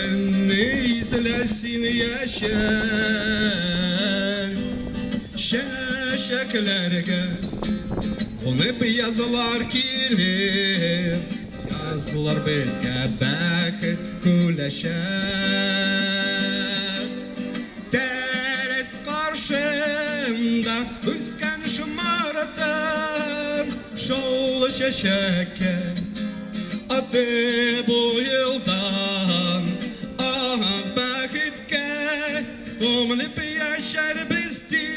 seni izlesin yaşar şeşeklerge konup yazılar kilir yazılar bizge bakıt güleşer teres karşımda üsken şımaratan şol şeşeke adı bu yıldan ah bakitke umlip yaşar bizdi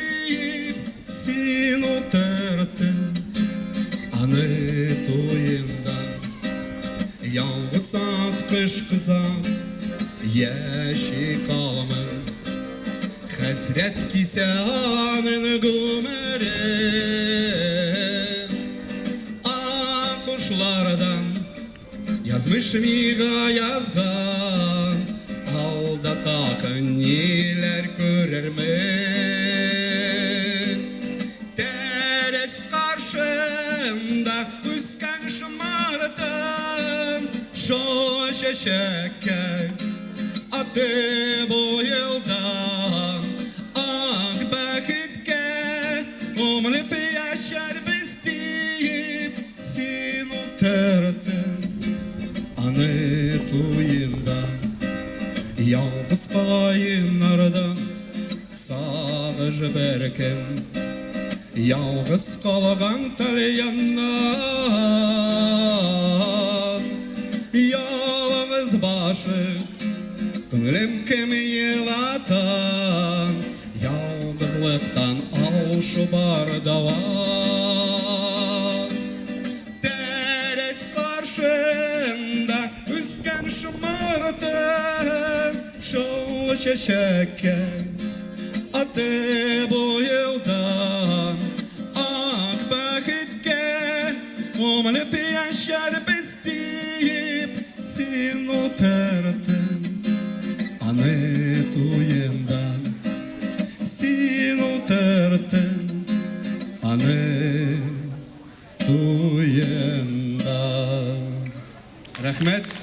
sin oturtun anı toyundan yalnız kış kızan yaşı kalmır hasret kisanın gümeri kuşlardan yazmış miga yazgan alda takın neler görürmen teres karşımda üsken şımartan şu şeşeke adı bu yıldan ah bakitke umlip yaşar bizdi sin oturtun anı toyundan yalnız kayınlardan sağır berkem yalnız kalgan talyandan yalnız başı gönlüm kim yılatan yalnızlıktan al şu bardavan teres karşında üsken şımartan şu şeşeke adı bu yıldan ah bakitke umlip yaşar bizdi sin oturtun anı toyundan sin oturtun anı toyundan. Rahmet.